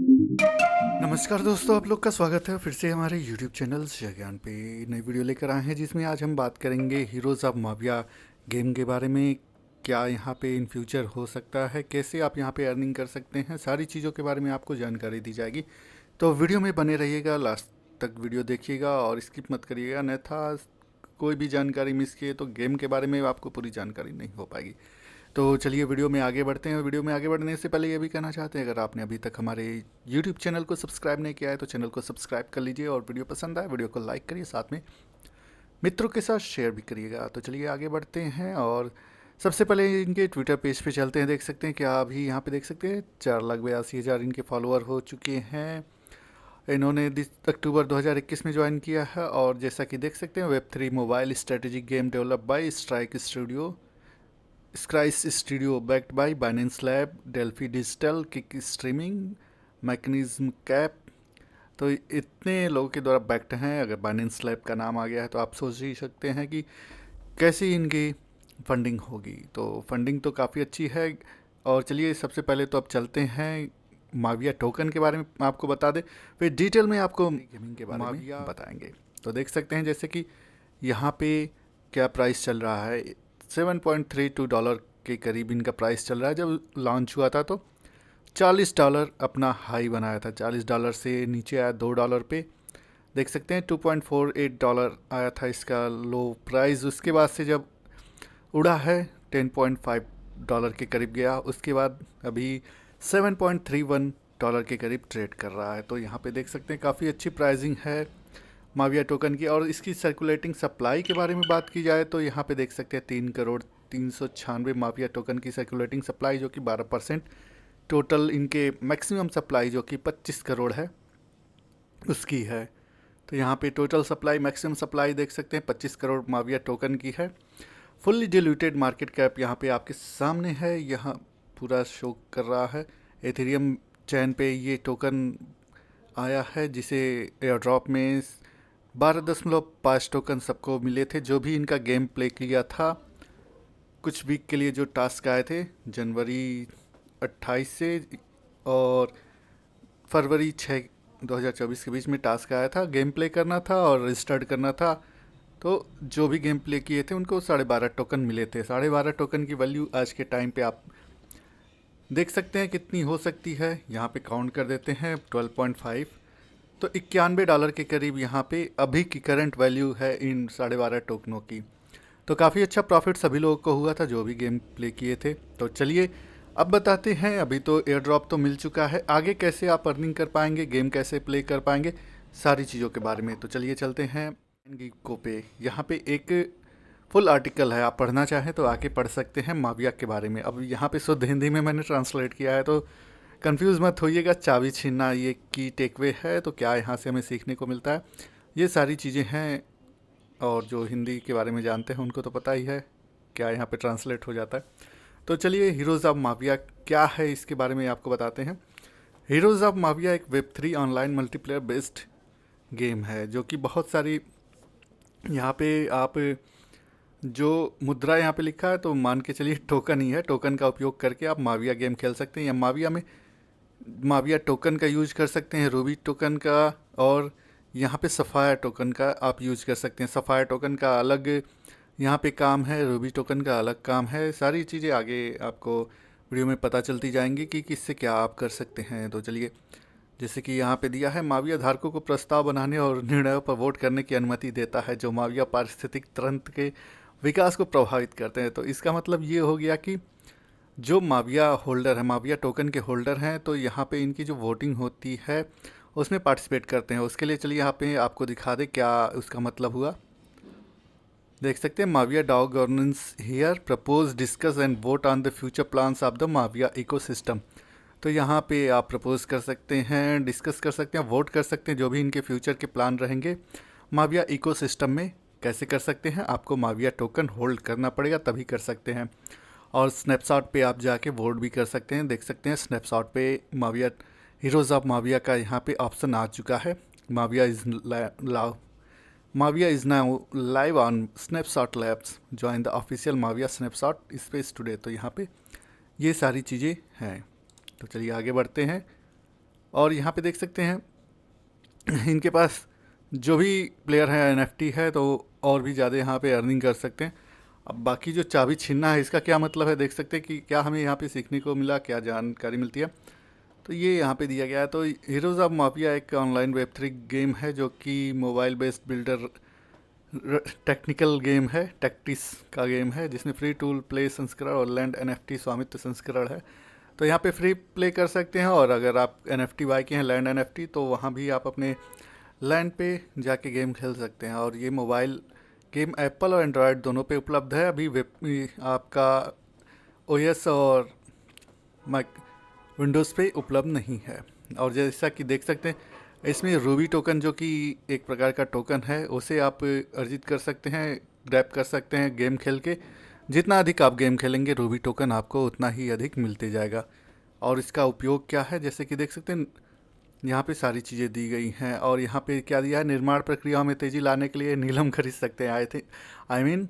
नमस्कार दोस्तों, आप लोग का स्वागत है फिर से हमारे YouTube चैनल जय ज्ञान पे। नई वीडियो लेकर आए हैं जिसमें आज हम बात करेंगे हीरोज़ ऑफ माविया गेम के बारे में। क्या यहाँ पे इन फ्यूचर हो सकता है, कैसे आप यहाँ पे अर्निंग कर सकते हैं, सारी चीज़ों के बारे में आपको जानकारी दी जाएगी। तो वीडियो में बने रहिएगा, लास्ट तक वीडियो देखिएगा और स्किप मत करिएगा, अन्यथा कोई भी जानकारी मिस किए तो गेम के बारे में आपको पूरी जानकारी नहीं हो पाएगी। तो चलिए वीडियो में आगे बढ़ते हैं। वीडियो में आगे बढ़ने से पहले ये भी कहना चाहते हैं, अगर आपने अभी तक हमारे YouTube चैनल को सब्सक्राइब नहीं किया है तो चैनल को सब्सक्राइब कर लीजिए और वीडियो पसंद आए वीडियो को लाइक करिए, साथ में मित्रों के साथ शेयर भी करिएगा। तो चलिए आगे बढ़ते हैं और सबसे पहले इनके ट्विटर पेज पे चलते हैं। देख सकते हैं क्या अभी यहाँ पे देख सकते हैं 4,82,000 इनके फॉलोअर हो चुके हैं। इन्होंने अक्टूबर 2021 में ज्वाइन किया है और जैसा कि देख सकते हैं Web3 mobile strategic game develop by Skrice studio, backed by Binance lab, Delphi digital, Kick streaming, mechanism cap. तो इतने लोगों के द्वारा बैक्ड हैं। अगर बाइनेंस लैब का नाम आ गया है तो आप सोच ही सकते हैं कि कैसी इनकी फंडिंग होगी। तो फंडिंग तो काफ़ी अच्छी है। और चलिए सबसे पहले तो अब चलते हैं माविया टोकन के बारे में आपको बता दें, फिर डिटेल में आपको गेमिंग के बारे में बताएंगे। तो देख सकते हैं जैसे कि यहाँ पे क्या प्राइस चल रहा है, $7.32 के करीब इनका प्राइस चल रहा है। जब लॉन्च हुआ था तो $40 अपना हाई बनाया था, $40 से नीचे आया $2 पे। देख सकते हैं $2.48 आया था इसका लो प्राइस। उसके बाद से जब उड़ा है $10.5 के करीब गया, उसके बाद अभी $7.31 के करीब ट्रेड कर रहा है। तो यहाँ पे देख सकते हैं काफ़ी अच्छी प्राइसिंग है माविया टोकन की। और इसकी सर्कुलेटिंग सप्लाई के बारे में बात की जाए तो यहाँ पे देख सकते हैं 3,396 माविया टोकन की सर्कुलेटिंग सप्लाई, जो कि 12% टोटल इनके मैक्सिमम सप्लाई जो कि 25 करोड़ है उसकी है। तो यहाँ पे टोटल सप्लाई मैक्सिमम सप्लाई देख सकते हैं 25 करोड़ माविया टोकन की है। फुल्ली डिल्यूटेड मार्केट कैप यहाँ पे आपके सामने है, यहाँ पूरा शो कर रहा है। एथेरियम चैन पे ये टोकन आया है जिसे एयर ड्रॉप में 12.5 टोकन सबको मिले थे जो भी इनका गेम प्ले किया था। कुछ वीक के लिए जो टास्क आए थे जनवरी 28 से और फरवरी 6 2024 के बीच में टास्क आया था, गेम प्ले करना था और रजिस्टर्ड करना था। तो जो भी गेम प्ले किए थे उनको 12.5 टोकन मिले थे। 12.5 टोकन की वैल्यू आज के टाइम पे आप देख सकते हैं कितनी हो सकती है। यहाँ पे काउंट कर देते हैं 12.5, तो $91 के करीब यहाँ पे अभी की करंट वैल्यू है इन 12.5 टोकनों की। तो काफ़ी अच्छा प्रॉफिट सभी लोगों को हुआ था जो भी गेम प्ले किए थे। तो चलिए अब बताते हैं, अभी तो एयर ड्रॉप तो मिल चुका है, आगे कैसे आप अर्निंग कर पाएंगे, गेम कैसे प्ले कर पाएंगे, सारी चीज़ों के बारे में। तो चलिए चलते हैं गीको पे। यहाँ पे एक फुल आर्टिकल है, आप पढ़ना चाहें तो आके पढ़ सकते हैं माविया के बारे में। अब यहाँ पे शुद्ध हिंदी में मैंने ट्रांसलेट किया है, तो कंफ्यूज मत होइएगा। चाबी छीनना ये की टेकवे है, तो क्या यहाँ से हमें सीखने को मिलता है, ये सारी चीज़ें हैं। और जो हिंदी के बारे में जानते हैं उनको तो पता ही है क्या यहाँ पे ट्रांसलेट हो जाता है। तो चलिए हीरोज़ ऑफ माविया क्या है इसके बारे में आपको बताते हैं। हीरोज़ ऑफ माविया एक Web3 online multiplayer based game है जो कि बहुत सारी, यहाँ पे आप जो मुद्रा यहाँ पे लिखा है तो मान के चलिए टोकन ही है। टोकन का उपयोग करके आप माविया गेम खेल सकते हैं, या माविया में माविया टोकन का यूज कर सकते हैं, रूबी टोकन का, और यहाँ पे सफ़ायर टोकन का आप यूज कर सकते हैं। सफ़ायर टोकन का अलग यहाँ पे काम है, रूबी टोकन का अलग काम है। सारी चीज़ें आगे आपको वीडियो में पता चलती जाएंगी कि किससे क्या आप कर सकते हैं। तो चलिए, जैसे कि यहाँ पे दिया है, माविया धारकों को प्रस्ताव बनाने और निर्णयों पर वोट करने की अनुमति देता है जो माविया पारिस्थितिक तंत्र के विकास को प्रभावित करते हैं। तो इसका मतलब ये हो गया कि जो माविया होल्डर है, माविया टोकन के होल्डर हैं, तो यहाँ पे इनकी जो वोटिंग होती है उसमें पार्टिसिपेट करते हैं। उसके लिए चलिए यहाँ पे आपको दिखा दे क्या उसका मतलब हुआ। देख सकते हैं Mavia DAO governance here, propose discuss and vote on the future plans of the Mavia ecosystem. तो यहाँ पे आप प्रपोज कर सकते हैं, डिस्कस कर सकते हैं, वोट कर सकते हैं जो भी इनके फ्यूचर के प्लान रहेंगे माविया इकोसिस्टम में। कैसे कर सकते हैं, आपको माविया टोकन होल्ड करना पड़ेगा तभी कर सकते हैं। और स्नैपशॉट पे आप जाके वोट भी कर सकते हैं। देख सकते हैं स्नैपशॉट पे माविया हीरोज़ ऑफ माविया का यहाँ पे ऑप्शन आ चुका है। Mavia is now live on Snapshot labs, join the official Mavia Snapshot space today. तो यहाँ पे ये सारी चीज़ें हैं। तो चलिए आगे बढ़ते हैं। और यहाँ पे देख सकते हैं इनके पास जो भी प्लेयर है एनएफटी है तो और भी ज़्यादा यहाँ पे अर्निंग कर सकते हैं। अब बाकी जो चाबी छीनना है इसका क्या मतलब है, देख सकते हैं कि क्या हमें यहाँ पे सीखने को मिला, क्या जानकारी मिलती है। तो ये यहाँ पे दिया गया है। तो हीरोज़ ऑफ माफिया एक ऑनलाइन वेब 3 गेम है जो कि mobile based builder technical game है, टैक्टिस का गेम है, जिसमें फ्री टूल प्ले संस्करण और लैंड एनएफटी स्वामित्व संस्करण है। तो यहाँ पे फ्री प्ले कर सकते हैं, और अगर आप एनएफटी बाई के हैं लैंड एनएफटी, तो वहाँ भी आप अपने लैंड पे जाके गेम खेल सकते हैं। और ये मोबाइल गेम एप्पल और एंड्रॉयड दोनों पे उपलब्ध है। अभी वेब आपका ओएस और मैक विंडोज़ पे उपलब्ध नहीं है। और जैसा कि देख सकते हैं इसमें रूबी टोकन, जो कि एक प्रकार का टोकन है, उसे आप अर्जित कर सकते हैं, ग्रैब कर सकते हैं गेम खेल के। जितना अधिक आप गेम खेलेंगे रूबी टोकन आपको उतना ही अधिक मिलते जाएगा। और इसका उपयोग क्या है, जैसे कि देख सकते हैं यहाँ पे सारी चीज़ें दी गई हैं। और यहाँ पे क्या दिया है, निर्माण प्रक्रियाओं में तेज़ी लाने के लिए नीलम खरीद सकते हैं। आई मीन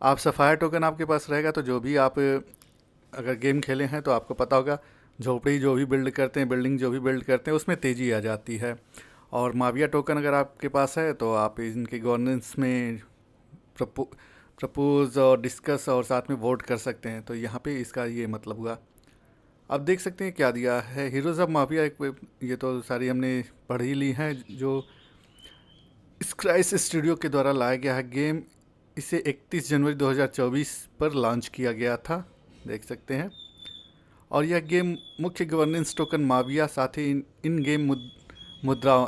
आप सफ़ायर टोकन आपके पास रहेगा तो जो भी आप अगर गेम खेले हैं तो आपको पता होगा, झोपड़ी जो भी बिल्ड करते हैं, बिल्डिंग जो भी बिल्ड करते हैं, उसमें तेज़ी आ जाती है। और माविया टोकन अगर आपके पास है तो आप इनके गवर्नेंस में प्रपोज और डिस्कस और साथ में वोट कर सकते हैं। तो यहाँ पे इसका ये मतलब हुआ। अब देख सकते हैं क्या दिया है, हीरोज़ ऑफ माफिया ये तो सारी हमने पढ़ ही ली हैं, जो स्क्राइस स्टूडियो के द्वारा लाया गया है गेम। इसे 31 जनवरी 2024 पर लॉन्च किया गया था, देख सकते हैं। और यह गेम मुख्य गवर्नेंस टोकन माविया, साथ ही इन गेम मुद्राओं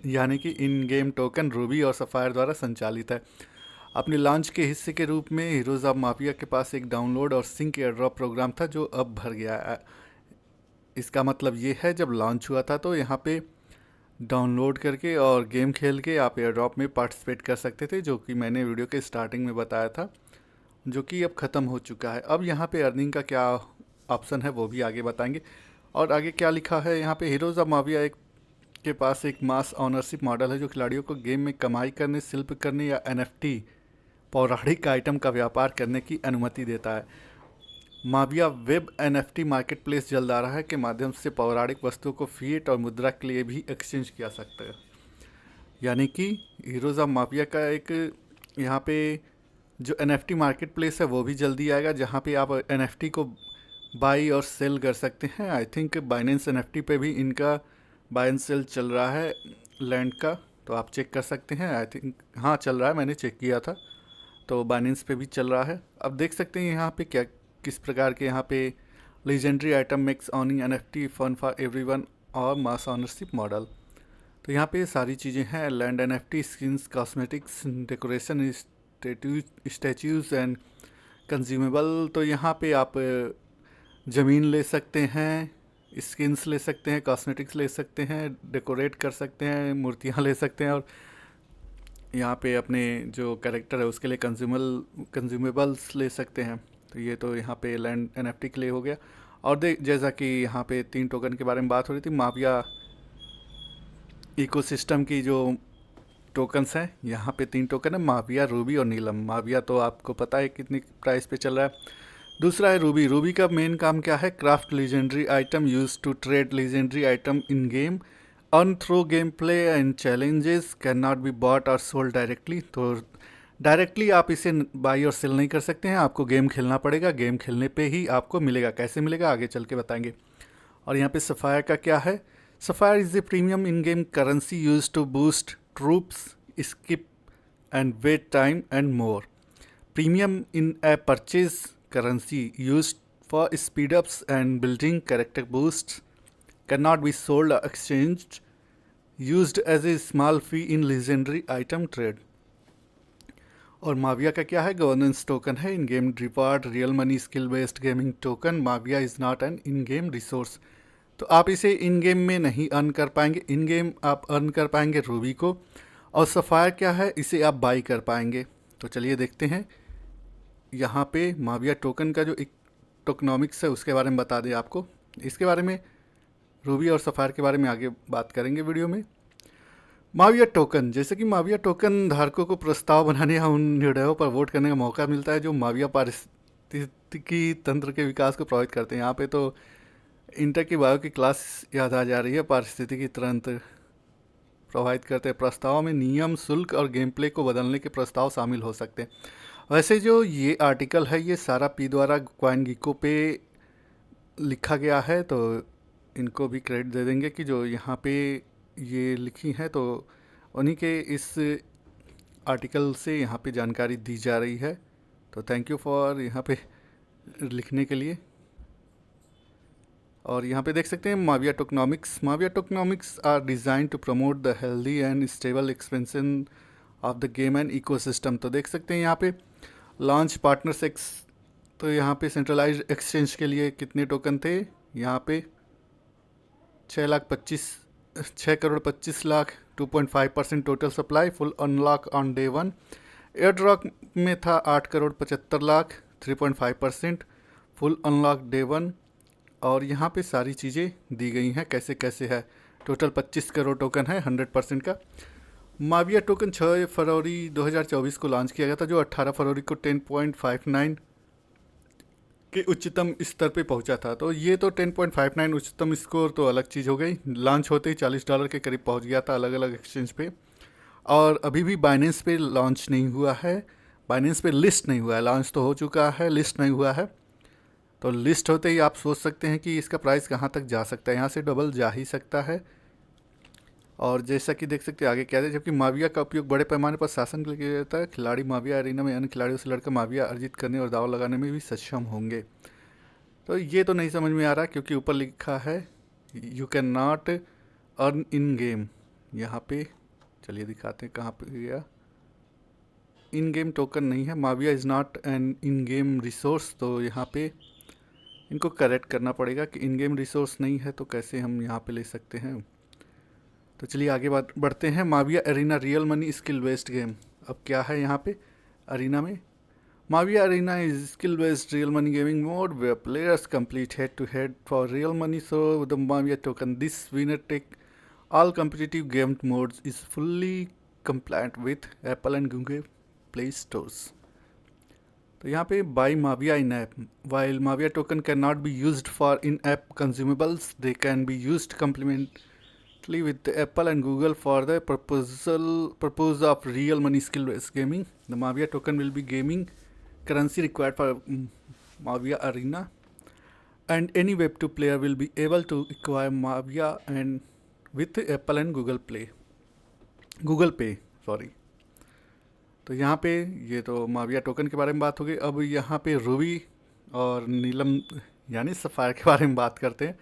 यानी कि इन गेम टोकन रूबी और सफ़ायर द्वारा संचालित है। अपने लॉन्च के हिस्से के रूप में हीरोज़ ऑफ माफिया के पास एक डाउनलोड और सिंक एयरड्रॉप प्रोग्राम था जो अब भर गया है। इसका मतलब ये है जब लॉन्च हुआ था तो यहाँ पे डाउनलोड करके और गेम खेल के आप एयरड्रॉप में पार्टिसिपेट कर सकते थे, जो कि मैंने वीडियो के स्टार्टिंग में बताया था, जो कि अब ख़त्म हो चुका है। अब यहाँ पे अर्निंग का क्या ऑप्शन है वो भी आगे बताएंगे। और आगे क्या लिखा है यहाँ पे, हीरोज़ ऑफ माफिया के पास एक मास ऑनरशिप मॉडल है जो खिलाड़ियों को गेम में कमाई करने, शिल्प करने या एनएफटी पौराणिक आइटम का व्यापार करने की अनुमति देता है। Muawiya web NFT market place जल्द आ रहा है के माध्यम से पौराणिक वस्तुओं को फिएट और मुद्रा के लिए भी एक्सचेंज किया सकता है। यानी कि हीरोज़ ऑफ माफिया का एक यहाँ पे जो एनएफटी मार्केट प्लेस है वो भी जल्दी आएगा, जहाँ पे आप एनएफटी को बाई और सेल कर सकते हैं। आई थिंक बाइनेंस एनएफटी पे भी इनका बाय एंड सेल चल रहा है लैंड का, तो आप चेक कर सकते हैं। आई थिंक हाँ चल रहा है, मैंने चेक किया था, तो बाइनेंस पे भी चल रहा है। अब देख सकते हैं यहाँ पे क्या किस प्रकार के यहाँ पे legendary item makes owning NFT fun for everyone और मास ऑनरशिप मॉडल। तो यहाँ पे सारी चीज़ें हैं, land NFT, skins, cosmetics, decoration, statues and consumable. तो यहाँ पे आप ज़मीन ले सकते हैं, स्किन्स ले सकते हैं, कॉस्मेटिक्स ले सकते हैं, डेकोरेट कर सकते हैं, मूर्तियाँ ले सकते हैं, और यहाँ पे अपने जो कैरेक्टर है उसके लिए कंज्यूमेबल्स ले सकते हैं। तो ये तो यहाँ पे लैंड एनएफटी के लिए हो गया। और जैसा कि यहाँ पे 3 टोकन के बारे में बात हो रही थी, माविया इकोसिस्टम की जो टोकन्स हैं, यहाँ पे 3 टोकन है, माविया, रूबी और नीलम। माविया तो आपको पता है कितनी प्राइस पे चल रहा है। दूसरा है रूबी। रूबी का मेन काम क्या है, craft legendary item use to trade legendary item in game, earn through game play and challenges, can not be bought और सोल्ड डायरेक्टली। तो डायरेक्टली आप इसे बाई और सेल नहीं कर सकते हैं, आपको गेम खेलना पड़ेगा, गेम खेलने पे ही आपको मिलेगा। कैसे मिलेगा आगे चल के बताएंगे। और यहाँ पे सफ़ायर का क्या है, sapphire is a premium in game currency use to boost troops, skip and wait time and more. Premium in a purchase currency used for speed ups and building character boosts, cannot be sold or exchanged, used as a small fee in legendary item trade। और माविया का क्या है, governance token है, in game reward, real money, skill based gaming token. Mavia is not an in game resource. तो आप इसे इन game में नहीं अर्न कर पाएंगे, इन गेम आप अर्न कर पाएंगे रूबी को। और सफ़ायर क्या है, इसे आप बाई कर पाएंगे। तो चलिए देखते हैं यहाँ पे माविया टोकन का जो एक टोकनॉमिक्स है उसके बारे में बता दें आपको। इसके बारे में रूबी और सफ़ायर के बारे में आगे बात करेंगे वीडियो में। माविया टोकन, जैसे कि माविया टोकन धारकों को प्रस्ताव बनाने या उन निर्णयों पर वोट करने का मौका मिलता है जो माविया पारिस्थितिकी तंत्र के विकास को प्रभावित करते हैं। यहाँ पे तो इंटर की बायो की क्लास याद आ जा रही है। पारिस्थितिकी तंत्र प्रभावित करते हैं। प्रस्ताव में नियम, शुल्क और गेम प्ले को बदलने के प्रस्ताव शामिल हो सकते हैं। वैसे जो ये आर्टिकल है ये सारा पी द्वारा क्वाइन गीको पे लिखा गया है, तो इनको भी क्रेडिट दे देंगे कि जो यहाँ पे ये लिखी है तो उन्हीं के इस आर्टिकल से यहाँ पे जानकारी दी जा रही है। तो थैंक यू फॉर यहाँ पे लिखने के लिए। और यहाँ पे देख सकते हैं Mavia tokenomics. Mavia tokenomics are design to promote the healthy and stable expansion of the game and ecosystem. तो देख सकते हैं यहाँ पे लॉन्च पार्टनर्स एक्स, तो यहाँ पे सेंट्रलाइज्ड एक्सचेंज के लिए कितने टोकन थे, यहाँ पे 6,25,00,000 2.5% total supply, full unlock on day 1। Air drop में था 8,75,00,000 3.5% फुल अनलॉक डे 1। और यहाँ पे सारी चीज़ें दी गई हैं कैसे कैसे है। टोटल 25 करोड़ टोकन है 100% का। माविया टोकन 6 फरवरी 2024 को लॉन्च किया गया था, जो 18 फरवरी को 10.59 के उच्चतम स्तर पे पहुंचा था। तो ये तो 10.59 उच्चतम स्कोर तो अलग चीज़ हो गई। लॉन्च होते ही $40 के करीब पहुंच गया था अलग अलग एक्सचेंज पे। और अभी भी बाइनेंस पे लॉन्च नहीं हुआ है, बाइनेंस पे लिस्ट नहीं हुआ है। लॉन्च तो हो चुका है, लिस्ट नहीं हुआ है। तो लिस्ट होते ही आप सोच सकते हैं कि इसका प्राइस कहाँ तक जा सकता है, यहाँ से डबल जा ही सकता है। और जैसा कि देख सकते हैं आगे क्या है, जबकि माविया का उपयोग बड़े पैमाने पर शासन के लिए किया जाता है। खिलाड़ी माविया एरिना में अन्य खिलाड़ियों से लड़कर माविया अर्जित करने और दाव लगाने में भी सक्षम होंगे। तो ये तो नहीं समझ में आ रहा, क्योंकि ऊपर लिखा है you can not earn in game. यहाँ पे चलिए दिखाते हैं कहाँ पे गया। इन गेम टोकन नहीं है, Mavia is not an in game resource. तो यहाँ पे इनको करेक्ट करना पड़ेगा कि इन गेम रिसोर्स नहीं है, तो कैसे हम यहाँ पे ले सकते हैं। तो चलिए आगे बात बढ़ते हैं। Mavia arena real money skill based game. अब क्या है यहाँ पे अरीना में, Mavia arena is skill based real money gaming mode where players complete head to head for real money so the Mavia token this winner take all competitive game modes is fully compliant with Apple and Google Play Stores। तो यहाँ पे buy Mavia in app, while Mavia token can not be used for in app consumables, they can be used complementally with Apple and Google for the purpose of real money skill based gaming। The Mavia token will be gaming currency required for Mavia Arena, and any Web2 player will be able to acquire Mavia and with Apple and Google Pay sorry. तो यहाँ पे ये तो Muawiya token के बारे में बात हो गई। अब यहाँ पे रूबी और नीलम यानी सफ़ायर के बारे में बात करते हैं।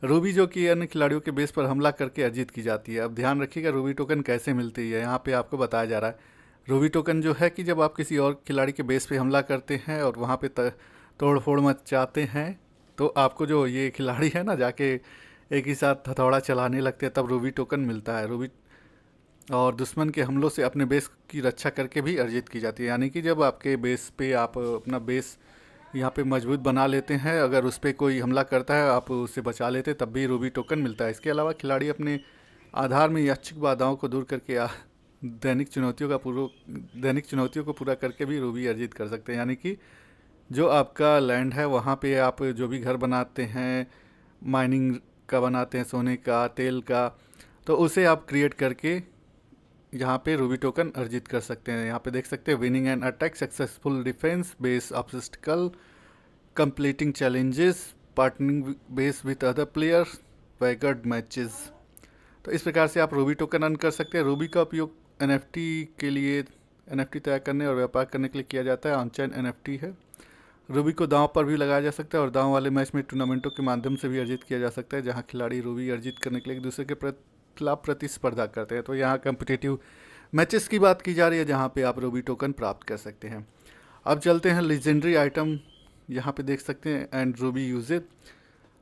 रूबी जो कि अन्य खिलाड़ियों के बेस पर हमला करके अर्जित की जाती है। अब ध्यान रखिएगा रूबी टोकन कैसे मिलती है, यहाँ पे आपको बताया जा रहा है। रूबी टोकन जो है कि जब आप किसी और खिलाड़ी के बेस पे हमला करते हैं और वहाँ पे तोड़ फोड़ मचाते हैं, तो आपको जो ये खिलाड़ी है ना जाके एक ही साथ हथौड़ा चलाने लगते हैं, तब रूबी टोकन मिलता है। रूबी और दुश्मन के हमलों से अपने बेस की रक्षा करके भी अर्जित की जाती है। यानी कि जब आपके बेस पे आप अपना बेस यहाँ पे मजबूत बना लेते हैं, अगर उस पर कोई हमला करता है आप उसे बचा लेते तब भी रूबी टोकन मिलता है। इसके अलावा खिलाड़ी अपने आधार में यादृच्छिक बाधाओं को दूर करके दैनिक चुनौतियों को पूरा करके भी रूबी अर्जित कर सकते हैं। यानी कि जो आपका लैंड है वहाँ पे आप जो भी घर बनाते हैं, माइनिंग का बनाते हैं, सोने का, तेल का, तो उसे आप क्रिएट करके यहाँ पे रूबी टोकन अर्जित कर सकते हैं। यहाँ पे देख सकते हैं winning and attack, successful defence, base obstacle, completing challenges, partnering base with other players, wagered matches. तो इस प्रकार से आप रूबी टोकन अर्न कर सकते हैं। रूबी का उपयोग एनएफटी के लिए, एनएफटी तैयार करने और व्यापार करने के लिए किया जाता है। ऑनचेन एनएफटी है। रूबी को दांव पर भी लगाया जा सकता है और दांव वाले मैच में टूर्नामेंटों के माध्यम से भी अर्जित किया जा सकता है, जहाँ खिलाड़ी रूबी अर्जित करने के लिए एक दूसरे के खिलाफ प्रतिस्पर्धा करते हैं। तो यहाँ कम्पिटिटिव मैचेस की बात की जा रही है जहाँ पे आप रूबी टोकन प्राप्त कर सकते हैं। अब चलते हैं लीजेंडरी आइटम, यहाँ पे देख सकते हैं and ruby usages.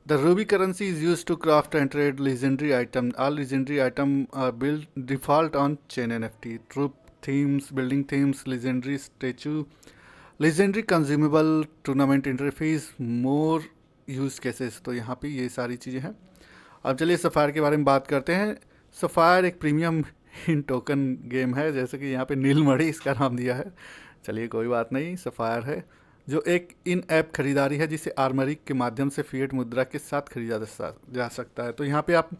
The ruby currency is use to craft and trade legendary item. All legendary item are build default on chain NFT. Troop themes, building themes, legendary statue, legendary consumable, tournament interface, more use cases. तो यहाँ पे ये सारी चीज़ें हैं। अब चलिए sapphire के बारे में बात करते हैं। सफ़ायर एक प्रीमियम इन टोकन गेम है, जैसे कि यहाँ पे नीलमणि इसका नाम दिया है। चलिए कोई बात नहीं, सफ़ायर है। जो एक इन ऐप खरीदारी है जिसे आर्मरी के माध्यम से फिएट मुद्रा के साथ खरीदा जा सकता है। तो यहाँ पे आप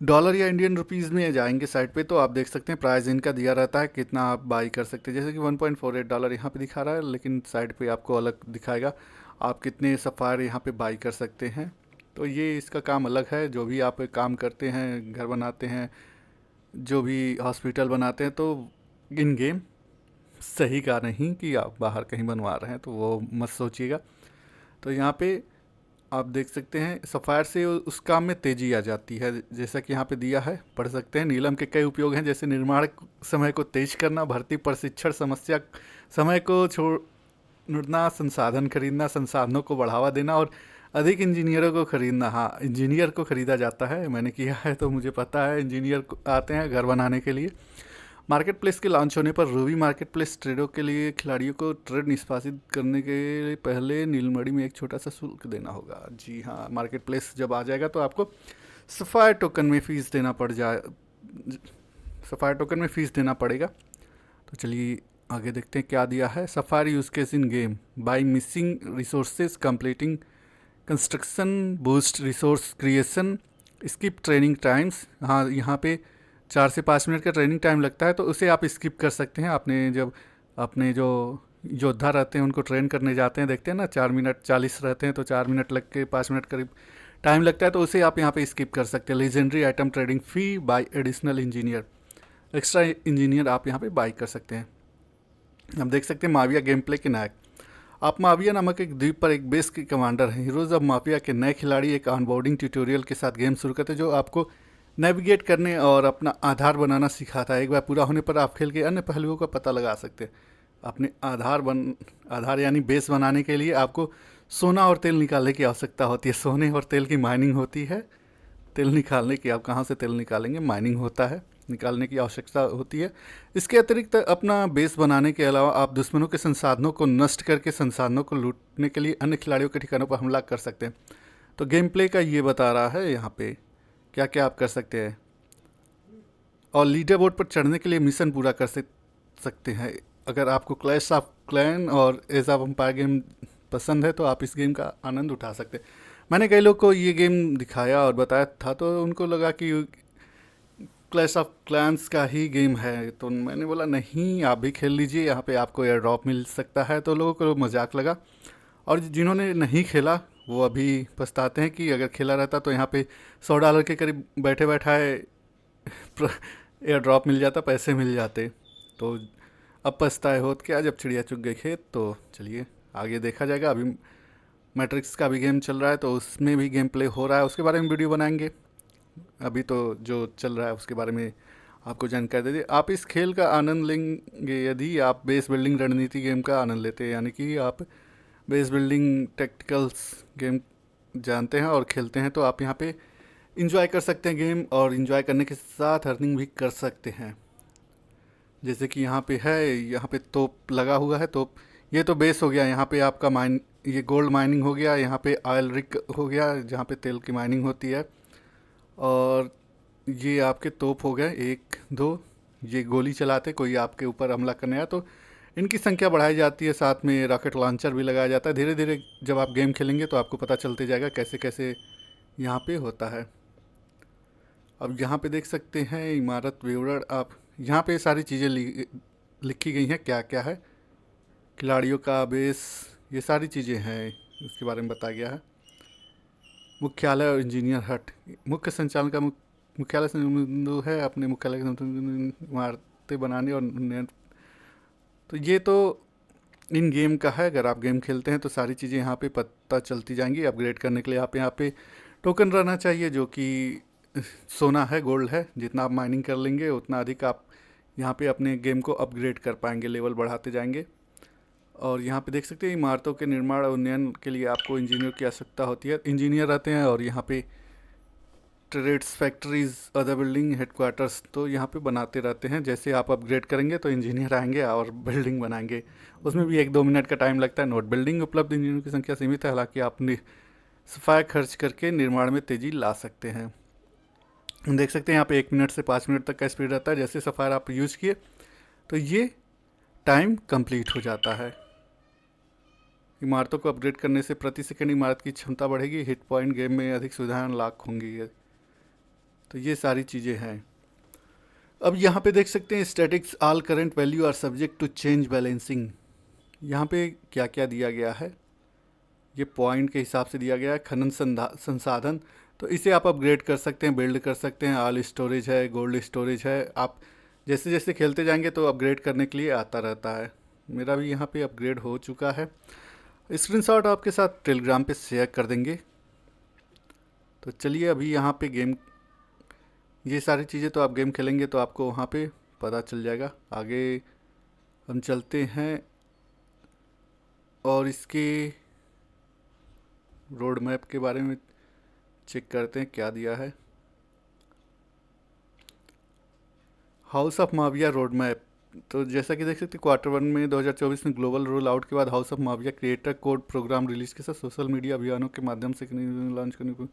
डॉलर या इंडियन रुपीज़ में जाएंगे साइट पे, तो आप देख सकते हैं प्राइस इनका दिया रहता है कितना आप बाई कर सकते हैं। जैसे कि $1.48 यहाँ पे दिखा रहा है, लेकिन साइट पे आपको अलग दिखाएगा आप कितने सफ़ायर यहाँ पे बाई कर सकते हैं। तो ये इसका काम अलग है। जो भी आप काम करते हैं, घर बनाते हैं, जो भी हॉस्पिटल बनाते हैं, तो इन गेम सही का नहीं कि आप बाहर कहीं बनवा रहे हैं, तो वो मत सोचिएगा। तो यहाँ पे आप देख सकते हैं सफ़ायर से उस काम में तेज़ी आ जाती है, जैसा कि यहाँ पे दिया है, पढ़ सकते हैं। नीलम के कई उपयोग हैं, जैसे निर्माण समय को तेज करना, भर्ती प्रशिक्षण समस्या समय को छोड़ना, संसाधन खरीदना, संसाधनों को बढ़ावा देना और अधिक इंजीनियरों को खरीदना। हाँ, इंजीनियर को ख़रीदा जाता है, मैंने किया है तो मुझे पता है। इंजीनियर आते हैं घर बनाने के लिए। मार्केट प्लेस के लॉन्च होने पर रूबी मार्केट प्लेस ट्रेडों के लिए खिलाड़ियों को ट्रेड निष्पादित करने के पहले नीलमणि में एक छोटा सा शुल्क देना होगा। जी हाँ, मार्केट प्लेस जब आ जाएगा तो आपको सफ़ायर टोकन में फ़ीस देना पड़ जाए, सफ़ायर टोकन में फ़ीस देना पड़ेगा। तो चलिए आगे देखते हैं क्या दिया है। Sapphire use case in game by missing resources completing construction boost resource creation skip training times. हाँ, यहाँ पे 4 से 5 मिनट का ट्रेनिंग टाइम लगता है, तो उसे आप स्किप कर सकते हैं। आपने जब अपने जो योद्धा रहते हैं उनको ट्रेन करने जाते हैं, देखते हैं ना 4 मिनट 40 रहते हैं, तो 4 मिनट लग के 5 मिनट करीब टाइम लगता है, तो उसे आप यहाँ पे स्किप कर सकते हैं। लीजेंडरी आइटम ट्रेडिंग फ़ी bye additional engineer, extra engineer आप यहाँ पे बाई कर सकते हैं। हम देख सकते हैं माविया गेम प्ले के नायक। आप माविया नामक एक द्वीप पर एक बेस के कमांडर हैं। हीरोज ऑफ माविया के नए खिलाड़ी एक ऑनबोर्डिंग ट्यूटोरियल के साथ गेम शुरू करते हैं, जो आपको नेविगेट करने और अपना आधार बनाना सिखाता है। एक बार पूरा होने पर आप खेल के अन्य पहलुओं का पता लगा सकते हैं। अपने आधार यानी बेस बनाने के लिए आपको सोना और तेल निकालने की आवश्यकता होती है। सोने और तेल की माइनिंग होती है। तेल निकालने की, आप कहाँ से तेल निकालेंगे, माइनिंग होता है, निकालने की आवश्यकता होती है। इसके अतिरिक्त अपना बेस बनाने के अलावा आप दुश्मनों के संसाधनों को नष्ट करके संसाधनों को लूटने के लिए अन्य खिलाड़ियों के ठिकानों पर हमला कर सकते हैं। तो गेम प्ले का ये बता रहा है यहाँ पे क्या क्या आप कर सकते हैं। और लीडर बोर्ड पर चढ़ने के लिए मिशन पूरा कर सकते हैं। अगर आपको क्लैश ऑफ क्लैन और एज ऑफ एम्पायर गेम पसंद है तो आप इस गेम का आनंद उठा सकते हैं। मैंने कई लोग को ये गेम दिखाया और बताया था, तो उनको लगा कि क्लैश ऑफ क्लैंस का ही गेम है, तो मैंने बोला नहीं, आप भी खेल लीजिए, यहाँ पे आपको एयर ड्रॉप मिल सकता है। तो लोगों को मजाक लगा, और जिन्होंने नहीं खेला वो अभी पछताते हैं कि अगर खेला रहता तो यहाँ पे $100 के करीब बैठे बैठाए एयर ड्रॉप मिल जाता, पैसे मिल जाते। तो अब पछताए होत क्या, जब चिड़िया चुग गई खेत। तो चलिए आगे देखा जाएगा। अभी मैट्रिक्स का भी गेम चल रहा है, तो उसमें भी गेम प्ले हो रहा है, उसके बारे में वीडियो बनाएंगे। अभी तो जो चल रहा है उसके बारे में आपको जानकारी दे दी। आप इस खेल का आनंद लेंगे यदि आप बेस बिल्डिंग रणनीति गेम का आनंद लेते हैं, यानी कि आप बेस बिल्डिंग टेक्टिकल्स गेम जानते हैं और खेलते हैं, तो आप यहाँ पे इंजॉय कर सकते हैं गेम, और इंजॉय करने के साथ अर्निंग भी कर सकते हैं। जैसे कि यहाँ पे है, यहाँ पे तोप लगा हुआ है। तोप ये तो बेस हो गया। यहाँ पे आपका ये गोल्ड माइनिंग हो गया, यहाँ पे ऑयल रिग हो गया जहाँ पे तेल की माइनिंग होती है, और ये आपके तोप हो गए 1 2। ये गोली चलाते कोई आपके ऊपर हमला करने आया तो इनकी संख्या बढ़ाई जाती है, साथ में रॉकेट लॉन्चर भी लगाया जाता है। धीरे धीरे जब आप गेम खेलेंगे तो आपको पता चलते जाएगा कैसे कैसे यहाँ पे होता है। अब यहाँ पे देख सकते हैं इमारत विवरण। आप यहाँ पे सारी चीज़ें लिखी गई हैं, क्या क्या है, खिलाड़ियों का बेस, ये सारी चीज़ें हैं, इसके बारे में बताया गया है। मुख्यालय और इंजीनियर हट, मुख्य संचालन का मुख्यालय बिंदु है, अपने मुख्यालय की इमारतें बनाने और तो ये तो इन गेम का है। अगर आप गेम खेलते हैं तो सारी चीज़ें यहाँ पे पता चलती जाएंगी। अपग्रेड करने के लिए आप यहाँ पे टोकन रहना चाहिए, जो कि सोना है, गोल्ड है। जितना आप माइनिंग कर लेंगे उतना अधिक आप यहाँ पे अपने गेम को अपग्रेड कर पाएंगे, लेवल बढ़ाते जाएंगे। और यहाँ पे देख सकते हैं इमारतों के निर्माण और उन्नयन के लिए आपको इंजीनियर की आवश्यकता होती है। इंजीनियर रहते हैं, और यहाँ पे trades factories other building headquarters तो यहाँ पे बनाते रहते हैं। जैसे आप अपग्रेड करेंगे तो इंजीनियर आएंगे और बिल्डिंग बनाएंगे, उसमें भी 1-2 मिनट का टाइम लगता है। नोट बिल्डिंग उपलब्ध इंजीनियर की संख्या सीमित है, हालांकि आप सफाई खर्च करके निर्माण में तेज़ी ला सकते हैं। देख सकते हैं यहाँ पे 1 मिनट से 5 मिनट तक का स्पीड रहता है। जैसे सफायर आप यूज़ किए तो ये टाइम कंप्लीट हो जाता है। इमारतों को अपग्रेड करने से प्रति सेकंड इमारत की क्षमता बढ़ेगी। हिट पॉइंट गेम में अधिक सुविधाएं अनलॉक होंगी। तो ये सारी चीज़ें हैं। अब यहाँ पे देख सकते हैं statics all current value are subject to change balancing. यहाँ पे क्या क्या दिया गया है, ये पॉइंट के हिसाब से दिया गया है। खनन संसाधन, तो इसे आप अपग्रेड कर सकते हैं, बिल्ड कर सकते हैं। ऑल स्टोरेज है, गोल्ड स्टोरेज है। आप जैसे जैसे खेलते जाएंगे तो अपग्रेड करने के लिए आता रहता है। मेरा भी यहाँ पे अपग्रेड हो चुका है। स्क्रीनशॉट आपके साथ टेलीग्राम पे शेयर कर देंगे। तो चलिए अभी यहाँ पे गेम, ये सारी चीज़ें तो आप गेम खेलेंगे तो आपको वहाँ पे पता चल जाएगा। आगे हम चलते हैं और इसके रोड मैप के बारे में चेक करते हैं क्या दिया है। House of Muawiya road map, तो जैसा कि देख सकते हैं Q1 में 2024 में ग्लोबल रोल आउट के बाद house of Mavia creator code program release के साथ सोशल मीडिया अभियानों के माध्यम से लॉन्च करने को,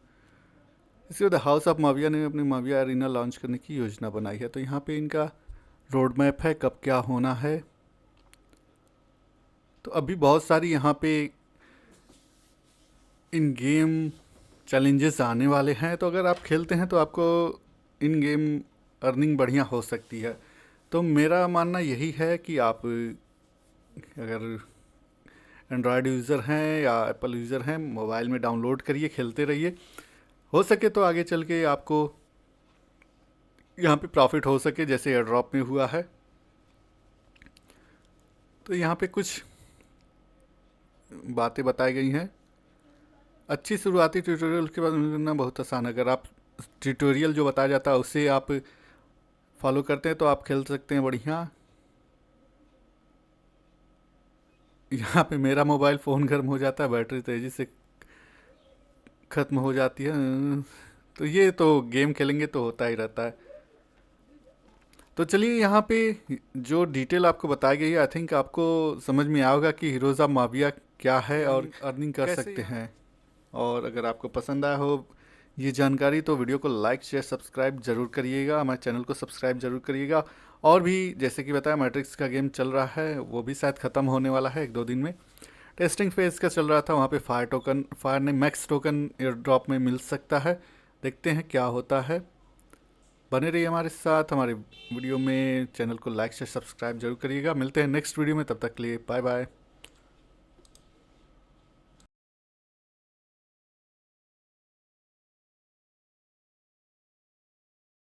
इसके बाद हाउस ऑफ माविया ने अपनी माविया अरीना लॉन्च करने की योजना बनाई है। तो यहाँ पे इनका रोड मैप है, कब क्या होना है। तो अभी बहुत सारी यहाँ पे इन गेम चैलेंजेस आने वाले हैं। तो अगर आप खेलते हैं तो आपको इन गेम अर्निंग बढ़िया हो सकती है। तो मेरा मानना यही है कि आप अगर एंड्रॉयड यूज़र हैं या एप्पल यूज़र हैं, मोबाइल में डाउनलोड करिए, खेलते रहिए। हो सके तो आगे चल के आपको यहाँ पे प्रॉफिट हो सके, जैसे एयर ड्रॉप में हुआ है। तो यहाँ पे कुछ बातें बताई गई हैं। अच्छी शुरुआती ट्यूटोरियल के बाद करना बहुत आसान है। अगर आप ट्यूटोरियल जो बताया जाता है उसे आप फॉलो करते हैं तो आप खेल सकते हैं बढ़िया। यहाँ पे मेरा मोबाइल फ़ोन गर्म हो जाता है, बैटरी तेज़ी से ख़त्म हो जाती है। तो ये तो गेम खेलेंगे तो होता ही रहता है। तो चलिए यहाँ पे जो डिटेल आपको बताई गई है, आई थिंक आपको समझ में आया होगा कि हीरोज़ ऑफ माविया क्या है और अर्निंग कर सकते हैं। और अगर आपको पसंद आया हो ये जानकारी तो वीडियो को लाइक शेयर सब्सक्राइब ज़रूर करिएगा, हमारे चैनल को सब्सक्राइब ज़रूर करिएगा। और भी जैसे कि बताया मैट्रिक्स का गेम चल रहा है, वो भी शायद ख़त्म होने वाला है 1-2 दिन में। टेस्टिंग फेज़ का चल रहा था, वहाँ पे फायर ने मैक्स टोकन एयर ड्रॉप में मिल सकता है। देखते हैं क्या होता है। बने रहिए हमारे साथ हमारे वीडियो में। चैनल को लाइक शेयर सब्सक्राइब जरूर करिएगा। मिलते हैं नेक्स्ट वीडियो में, तब तक के लिए बाय बाय।